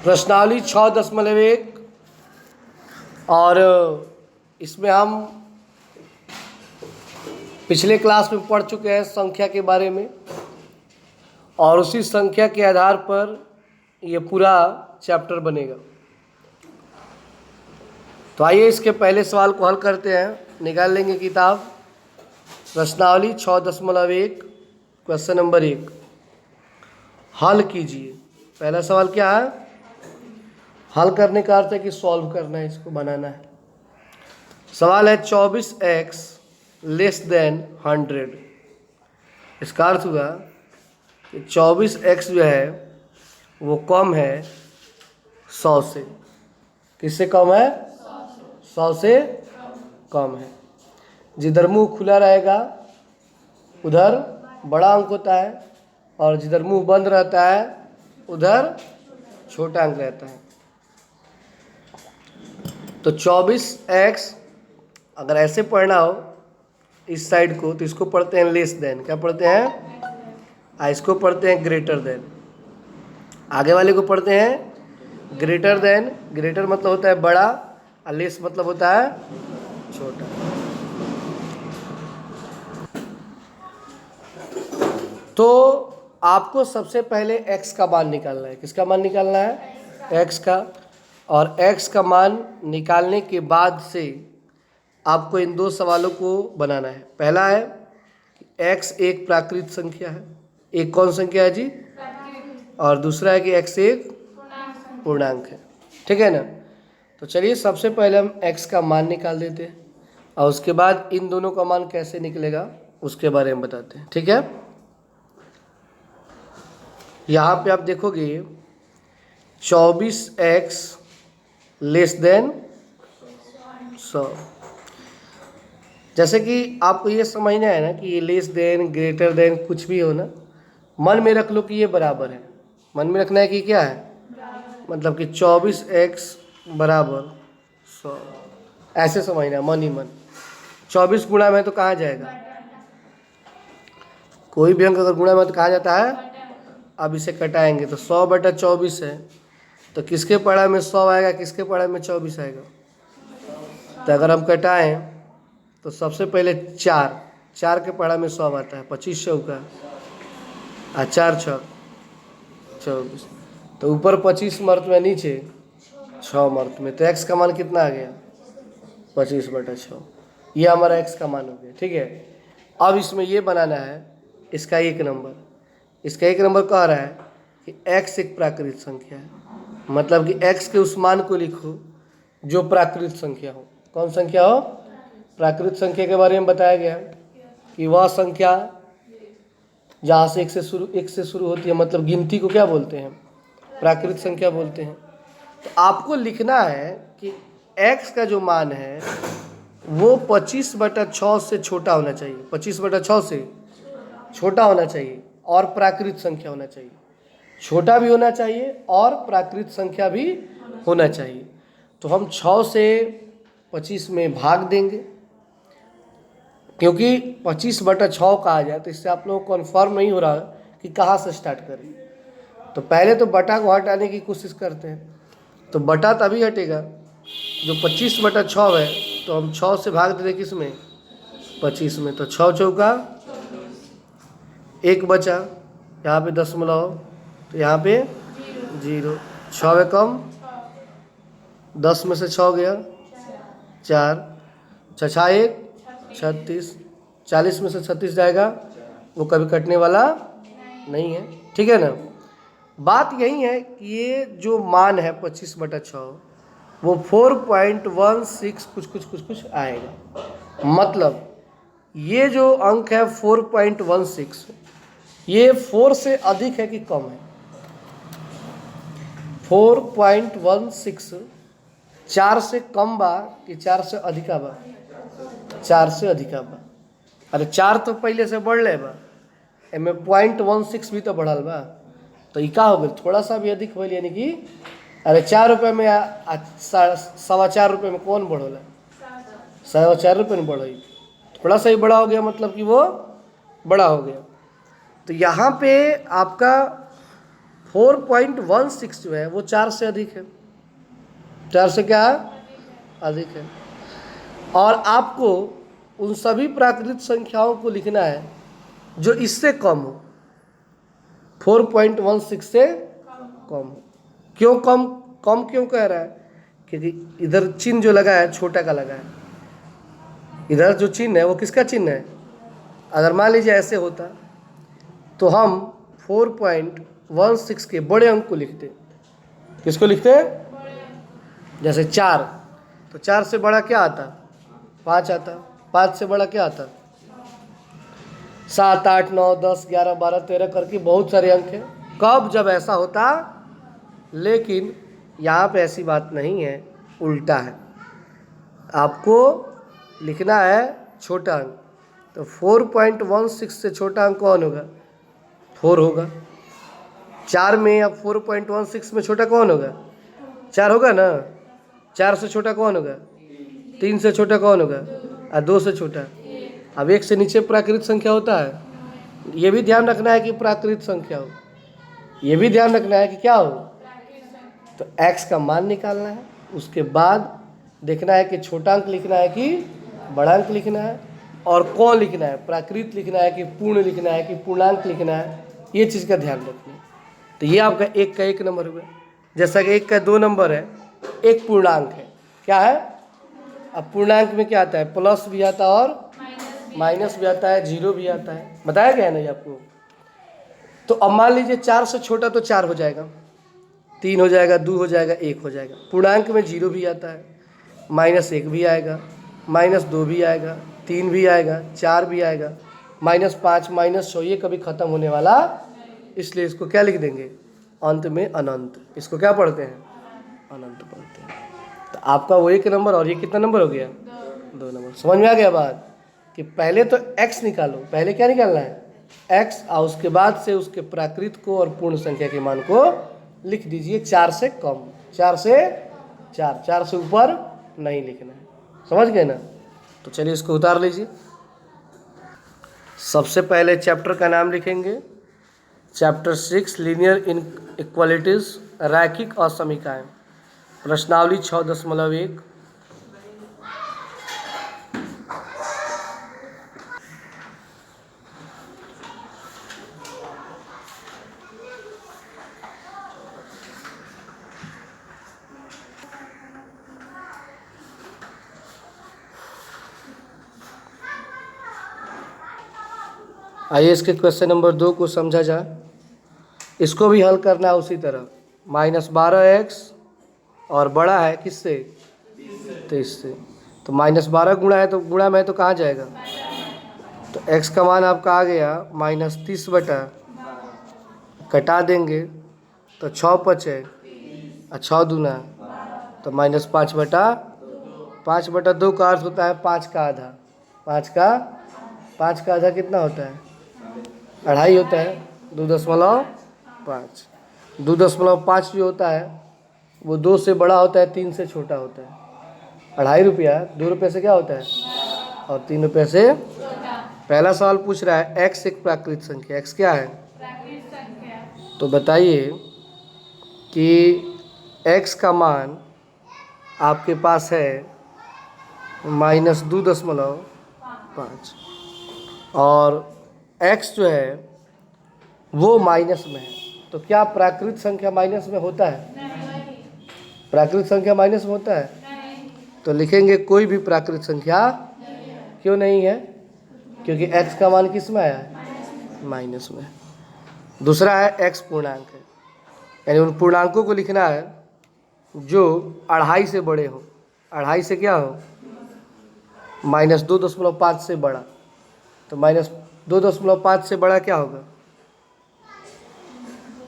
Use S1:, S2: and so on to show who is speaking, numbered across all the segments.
S1: प्रश्नावली 6.1 और इसमें हम पिछले क्लास में पढ़ चुके हैं संख्या के बारे में और उसी संख्या के आधार पर ये पूरा चैप्टर बनेगा। तो आइए इसके पहले सवाल को हल करते हैं। निकाल लेंगे किताब प्रश्नावली 6.1 क्वेश्चन नंबर 1 हल कीजिए। पहला सवाल क्या है? हल करने का अर्थ है कि सॉल्व करना है, इसको बनाना है। सवाल है 24x लेस देन 100। इसका अर्थ हुआ कि 24x जो है वो कम है 100 से। किससे कम है? 100 से कम है। जिधर मुंह खुला रहेगा उधर बड़ा अंक होता है और जिधर मुंह बंद रहता है उधर छोटा अंक रहता है। तो 24x अगर ऐसे पढ़ना हो इस साइड को तो इसको पढ़ते हैं लेस देन। क्या पढ़ते हैं? इसको पढ़ते हैं ग्रेटर देन। आगे वाले को पढ़ते हैं ग्रेटर देन। ग्रेटर मतलब होता है बड़ा और लेस मतलब होता है छोटा। तो आपको सबसे पहले x का मान निकालना है। किसका मान निकालना है? x का। और x का मान निकालने के बाद से आपको इन दो सवालों को बनाना है। पहला है कि x एक प्राकृत संख्या है। एक कौन संख्या है जी? और दूसरा है कि x एक पूर्णांक है। ठीक है ना? तो चलिए सबसे पहले हम x का मान निकाल देते हैं और उसके बाद इन दोनों का मान कैसे निकलेगा उसके बारे में बताते हैं। ठीक है? यहाँ पे आप देखोगे 24x लेस देन 100। जैसे कि आपको ये समझना है ना कि ये लेस देन ग्रेटर देन कुछ भी हो ना, मन में रख लो कि ये बराबर है। मन में रखना है कि क्या है, मतलब कि 24x बराबर 100 ऐसे समझना मन ही मन। 24 गुणा में तो कहाँ जाएगा? कोई भी अंक अगर गुणा में तो कहाँ जाता है? अब इसे कटाएंगे तो 100/24 है। तो किसके पढ़ा में 100 आएगा, किसके पढ़ा में 24 आएगा? तो अगर हम कटाएं तो सबसे पहले 4 के पढ़ा में 100 आता है। 25 चौका और 4 छक 24। तो ऊपर 25 मर्त में, नीचे 6 मर्त में। तो x का मान कितना आ गया? 25/6। ये हमारा x का मान हो गया। ठीक है? अब इसमें ये बनाना है इसका एक नंबर। इसका एक नंबर कह रहा है कि x एक प्राकृत संख्या है, मतलब कि x के उस मान को लिखो जो प्राकृत संख्या हो। कौन संख्या हो? प्राकृत संख्या के बारे में बताया गया कि वह संख्या जहाँ से एक से शुरू होती है, मतलब गिनती को क्या बोलते हैं? प्राकृत संख्या बोलते हैं। तो आपको लिखना है कि x का जो मान है वो 25/6 से छोटा होना चाहिए। 25/6 से छोटा होना चाहिए और प्राकृत संख्या होना चाहिए। छोटा भी होना चाहिए और प्राकृत संख्या भी होना चाहिए। तो हम 6 से 25 में भाग देंगे, क्योंकि 25/6 कहा जाए तो इससे आप लोगों को कन्फर्म नहीं हो रहा कि कहाँ से स्टार्ट करें। तो पहले तो बटा को हटाने की कोशिश करते हैं। तो बटा तभी हटेगा जो 25/6 है। तो हम 6 से भाग देते किस में? 25 में। तो 6 चौका 1 बचा, यहाँ पे दशमलव, तो यहाँ पे 0। 6 कम 10 में से 6 गया 4, 6 1 36। 40 में से 36 जाएगा, वो कभी कटने वाला नहीं है। ठीक है ना? बात यही है कि ये जो मान है 25/6 वो 4.16 कुछ आएगा। मतलब ये जो अंक है 4.16 ये 4 से अधिक है कि कम है? 4.16 4 से कम बा कि 4 से अधिका बा? 4 से अधिका बा। अरे 4 तो पहले से बढ़ले बा, एमे 0.16 भी तो बढ़ल बा। तो ई का हो गया? थोड़ा सा भी अधिक होल, यानी कि अरे 4 रुपये में 4.25 रुपये में कौन बढ़ोला? 4.25 रुपये में बढ़ोई। थोड़ा सा ही बड़ा हो गया, मतलब कि वो बड़ा हो गया। तो यहाँ पे आपका 4.16 जो है वो 4 से अधिक है। 4 से क्या है? अधिक है। और आपको उन सभी प्राकृत संख्याओं को लिखना है जो इससे कम हो, 4.16 से कम हो। क्यों कम? कम क्यों कह रहा है? क्योंकि इधर चिन्ह जो लगा है छोटा का लगा है, इधर जो चिन्ह है वो किसका चिन्ह है? अगर मान लीजिए ऐसे होता तो हम 4.16 के बड़े अंक को लिखते। किसको लिखते? जैसे 4, तो 4 से बड़ा क्या आता? 5 आता। 5 से बड़ा क्या आता? 7, 8, 9, 10, 11, 12, 13 करके बहुत सारे अंक हैं। कब? जब ऐसा होता। लेकिन यहाँ पे ऐसी बात नहीं है, उल्टा है। आपको लिखना है छोटा अंक, तो 4.16 से छोटा अंक कौन होगा? 4 होगा। 4 में अब 4.16 में छोटा कौन होगा? 4 होगा ना। 4 से छोटा कौन होगा? 3 से छोटा कौन होगा? और 2 से छोटा? अब 1 से नीचे प्राकृत संख्या होता है। ये भी ध्यान रखना है कि प्राकृत संख्या हो, ये भी ध्यान रखना है कि क्या हो। तो x का मान निकालना है, उसके बाद देखना है कि छोटा अंक लिखना है कि बड़ा अंक लिखना है, और कौन लिखना है, प्राकृत लिखना है कि पूर्ण लिखना है कि पूर्णांक लिखना है, ये चीज़ का ध्यान रखना है। तो ये आपका 1 का 1 नंबर हुआ। जैसा कि 1 का 2 नंबर है, 1 पूर्णांक है। क्या है? अब पूर्णांक में क्या आता है? प्लस भी आता है और माइनस भी आता है, जीरो भी आता है। बताया गया ना ये आपको। तो अब मान लीजिए 4 से छोटा तो 4 हो जाएगा, 3 हो जाएगा, 2 हो जाएगा, 1 हो जाएगा। पूर्णांक में जीरो भी आता है, -1 भी आएगा, -2 भी आएगा, 3 भी आएगा, 4 भी आएगा, -5, -6, ये कभी ख़त्म होने वाला। इसलिए इसको क्या लिख देंगे? अंत में अनंत। इसको क्या पढ़ते हैं? अनंत पढ़ते हैं। तो आपका वो 1 नंबर और ये कितना नंबर हो गया? 2 नंबर। समझ में आ गया बात? कि पहले तो x निकालो। पहले क्या निकालना है? x, और उसके बाद से उसके प्राकृत को और पूर्ण संख्या के मान को लिख दीजिए। 4 से कम, 4 से 4, 4 से ऊपर नहीं लिखना है। समझ गए ना? तो चलिए इसको उतार लीजिए। सबसे पहले चैप्टर का नाम लिखेंगे, चैप्टर 6 लीनियर इनइक्वालिटीज, रैखिक असमीकाएं, प्रश्नावली 6.1। आइए इसके क्वेश्चन नंबर 2 को समझा जाए। इसको भी हल करना है उसी तरह। -12x और बड़ा है किससे? 23 से। तो -12 गुणा है, तो गुणा में है तो कहाँ जाएगा? तो x का मान आपका आ गया -30 बटा, कटा देंगे तो 6 बचे, और 6 दूना तो -5 बटा 5 बटा 2 का अर्थ होता है 5 का आधा। 5 का आधा कितना होता है? 2.5 होता है। 2.5। 2.5 जो होता है वो 2 से बड़ा होता है, 3 से छोटा होता है। 2.5 रुपया 2 रुपये से क्या होता है? और 3 रुपये से। पहला सवाल पूछ रहा है x एक प्राकृत संख्या। x क्या है? तो बताइए कि x का मान आपके पास है -2.5, और x जो है वो माइनस में है। तो क्या प्राकृत संख्या माइनस में होता है? प्राकृत संख्या माइनस में होता है? तो लिखेंगे कोई भी प्राकृत संख्या। क्यों नहीं है? क्योंकि x का मान किस में आया है? माइनस में। दूसरा है x पूर्णांक है, यानी उन पूर्णांकों को लिखना है जो 2.5 से बड़े हो। 2.5 से क्या हो? -2.5 से बड़ा। तो -2.5 से बड़ा क्या होगा?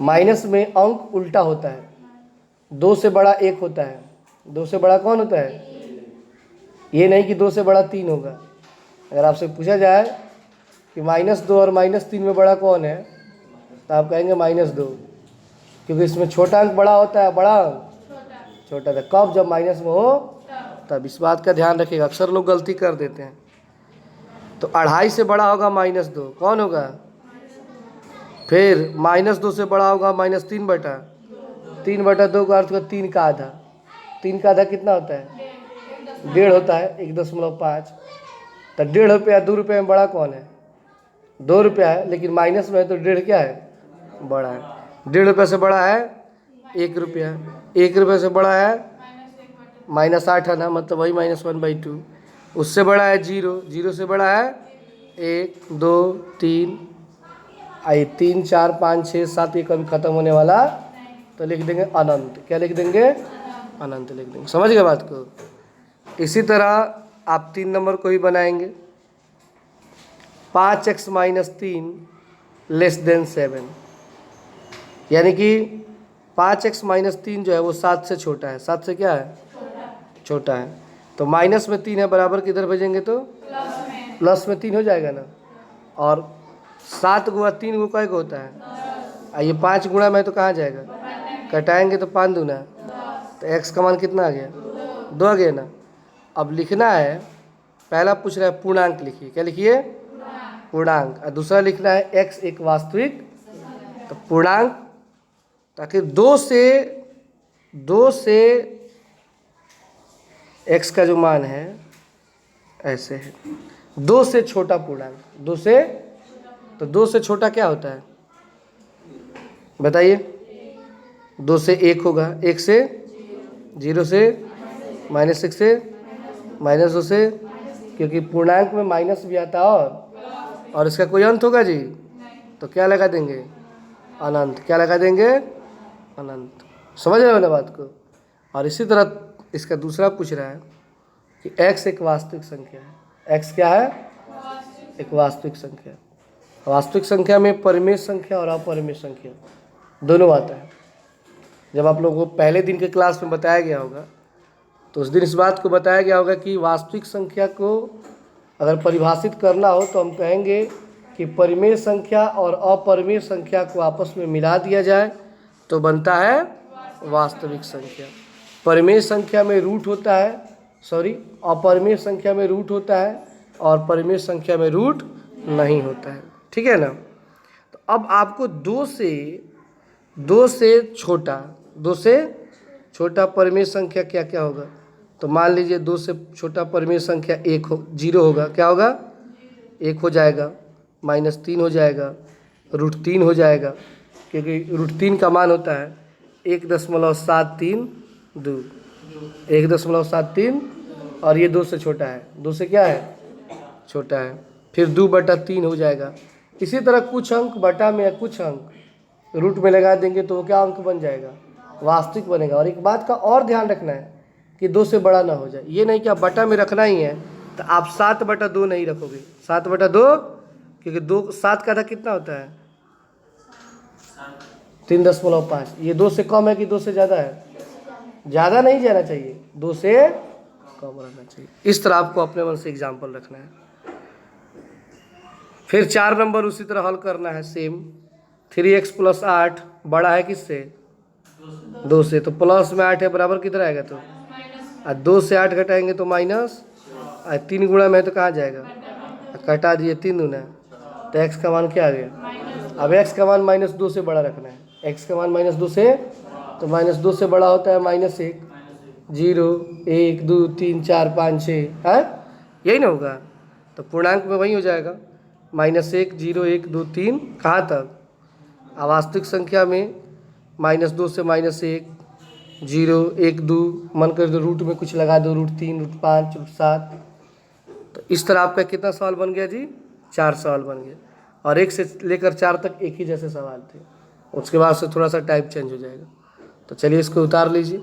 S1: माइनस में अंक उल्टा होता है, 2 से बड़ा 1 होता है। 2 से बड़ा कौन होता है? ये नहीं कि 2 से बड़ा 3 होगा। अगर आपसे पूछा जाए कि -2 और -3 में बड़ा कौन है, तो आप कहेंगे -2, क्योंकि इसमें छोटा अंक बड़ा होता है, बड़ा अंक छोटा था। कब? जब माइनस में हो तब। इस बात का ध्यान रखिएगा, अक्सर लोग गलती कर देते हैं। तो 2.5 से बड़ा होगा -2, कौन होगा? फिर -2 से बड़ा होगा -3/2 का अर्थ होगा 3 का आधा। 3 का आधा कितना होता है? 1.5 होता है, 1.5। तो 1.5 रुपया 2 रुपये में बड़ा कौन है? 2 रुपया है, लेकिन माइनस में है तो 1.5 क्या है? बड़ा है। 1.5 रुपये से बड़ा है 1 रुपया, 1 रुपये से बड़ा है -8 है ना, मतलब वही -1/2। उससे बड़ा है 0, 0 से बड़ा है 1 2 3, आई 3 4 5 6 7, ये कभी खत्म होने वाला, तो लिख देंगे अनंत। क्या लिख देंगे? अनंत लिख देंगे। समझ गए बात को? इसी तरह आप 3 नंबर को ही बनाएंगे। 5x - 3 < 7, यानी कि 5x - 3 जो है वो 7 से छोटा है। 7 से क्या है? छोटा है। तो माइनस में 3 है, बराबर किधर भेजेंगे तो प्लस में 3 हो जाएगा ना। और 7 गुणा 3 को क्या होता है? ये 5 गुणा में तो कहाँ जाएगा? कटाएंगे तो 5 दूना, तो x का मान कितना आ गया? 2 आ गया ना। अब लिखना है, पहला पूछ रहा है पूर्णांक लिखिए। क्या लिखिए? पूर्णांक। और दूसरा लिखना है x एक वास्तविक, तो पूर्णांक, ताकि 2 से x का जो मान है ऐसे है, 2 से छोटा पूर्णांक, 2 से, तो 2 से छोटा क्या होता है बताइए? 2 से 1 होगा, 1 से 0 से -1 से -2 से, क्योंकि पूर्णांक में माइनस भी आता है और इसका कोई अंत होगा जी, तो क्या लगा देंगे? अनंत। क्या लगा देंगे? अनंत। समझ रहे हो ना बात को? और इसी तरह इसका दूसरा पूछ रहा है कि x एक वास्तविक संख्या है। x क्या है? एक वास्तविक संख्या। वास्तविक संख्या में परिमेय संख्या और अपरिमेय संख्या दोनों आता है। जब आप लोगों को पहले दिन के क्लास में बताया गया होगा, तो उस दिन इस बात को बताया गया होगा कि वास्तविक संख्या को अगर परिभाषित करना हो तो हम कहेंगे कि परिमेय संख्या और अपरिमेय संख्या को आपस में मिला दिया जाए तो बनता है वास्तविक संख्या। परिमेय संख्या में रूट होता है, अपरिमेय संख्या में रूट होता है और परिमेय संख्या में रूट नहीं होता है। ठीक है ना? तो अब आपको 2 से छोटा परिमेय संख्या क्या क्या होगा? तो मान लीजिए 2 से छोटा परिमेय संख्या 0 होगा। क्या होगा? 1 हो जाएगा, -3 हो जाएगा, √3 हो जाएगा, क्योंकि √3 का मान होता है 1.732, 1.73, और ये 2 से छोटा है। 2 से क्या है? छोटा है। फिर 2/3 हो जाएगा। इसी तरह कुछ अंक बटा में या कुछ अंक रूट में लगा देंगे तो वो क्या अंक बन जाएगा? वास्तविक बनेगा। और एक बात का और ध्यान रखना है कि 2 से बड़ा ना हो जाए। ये नहीं कि आप बटा में रखना ही है तो आप 7/2 नहीं रखोगे। 7/2, क्योंकि 7 का आधा कितना होता है? 3.5। ये 2 से कम है कि 2 से ज़्यादा है? ज़्यादा नहीं जाना चाहिए, 2 से कम रहना चाहिए। इस तरह आपको अपने मन से एग्जाम्पल रखना है। फिर 4 नंबर उसी तरह हल करना है सेम। 3x + 8 बड़ा है किससे? 2 से। तो प्लस में 8 है, बराबर किधर आएगा? तो 2 से 8 घटाएंगे तो माइनस, 3 गुणा में है तो कहाँ जाएगा? कटा दिए 3 दूना, तो x का मान क्या आ गया? अब x का मान -2 से बड़ा रखना है। x का मान -2 से, तो -2 से बड़ा होता है -1, 0 1 2 3 4 5 6 है, यही ना होगा? तो पूर्णांक में वही हो जाएगा, -1 0 1 2 3, कहाँ तक? अवास्तविक संख्या में -2 से -1 0 1 2, मन कर दो रूट में कुछ लगा दो, √3 √5 √7। तो इस तरह आपका कितना सवाल बन गया जी? 4 सवाल बन गया। और 1 से लेकर 4 तक एक ही जैसे सवाल थे। उसके बाद से थोड़ा सा टाइप चेंज हो जाएगा। तो चलिए इसको उतार लीजिए।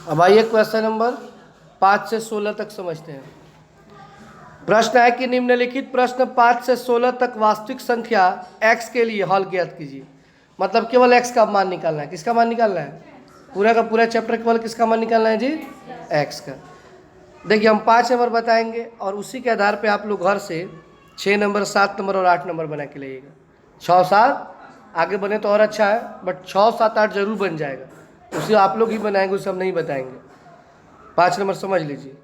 S1: अब आइए क्वेश्चन नंबर 5 से 16 तक समझते हैं। प्रश्न है कि निम्नलिखित प्रश्न 5 से 16 तक वास्तविक संख्या x के लिए हल ज्ञात कीजिए। मतलब केवल x का मान निकालना है। किसका मान निकालना है? पूरा का पूरा चैप्टर केवल किसका मान निकालना है जी? x का। देखिए हम 5 नंबर बताएंगे और उसी के आधार पे आप लोग घर से 6 नंबर, 7 नंबर और 8 नंबर बना के लाइएगा। 6, 7 आगे बने तो और अच्छा है, बट 6, 7, 8 जरूर बन जाएगा। उसे आप लोग ही बनाएंगे, उसे हम नहीं बताएंगे। 5 नंबर समझ लीजिए।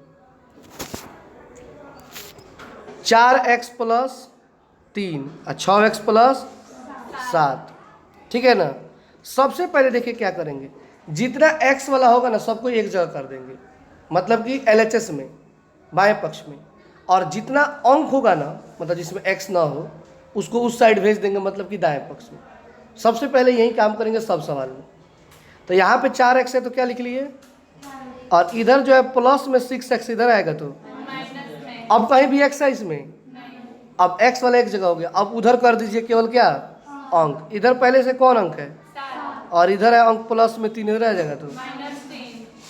S1: 4x + 3 और 6x + 7, ठीक है ना। सबसे पहले देखिए क्या करेंगे, जितना x वाला होगा ना सबको एक जगह कर देंगे, मतलब कि LHS में बाएं पक्ष में, और जितना अंक होगा ना मतलब जिसमें x ना हो उसको उस साइड भेज देंगे, मतलब कि दाएं पक्ष में। सबसे पहले यही काम करेंगे सब सवाल में। तो यहाँ पे 4x है तो क्या लिख लिए, और इधर जो है प्लस में 6x इधर आएगा, तो अब कहीं भी x है इसमें, अब x वाला एक जगह हो गया। अब उधर कर दीजिए केवल क्या अंक, इधर पहले से कौन अंक है और इधर है अंक प्लस में 3 इधर आ जाएगा, तो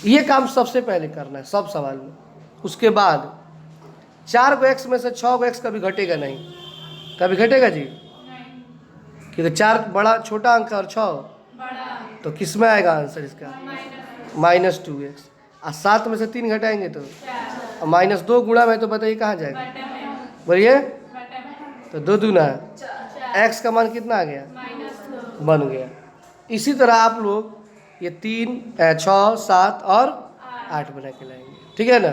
S1: ये काम सबसे पहले करना है सब सवाल में। उसके बाद 4 को x में से 6 को x कभी घटेगा नहीं, कभी घटेगा जी? क्योंकि 4 बड़ा छोटा अंक है और 6 तो किस में आएगा आंसर इसका? -2x। और 7 में से 3 घटाएंगे तो -2 गुणा में, तो बताइए कहाँ जाएगा? बोलिए, तो 2 दूना x का मान कितना आ गया? बन गया। इसी तरह आप लोग ये 3, 6, 7 और 8 बना के लाएंगे, ठीक है ना।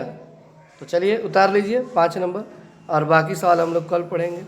S1: तो चलिए उतार लीजिए 5 नंबर, और बाकी सवाल हम लोग कल पढ़ेंगे।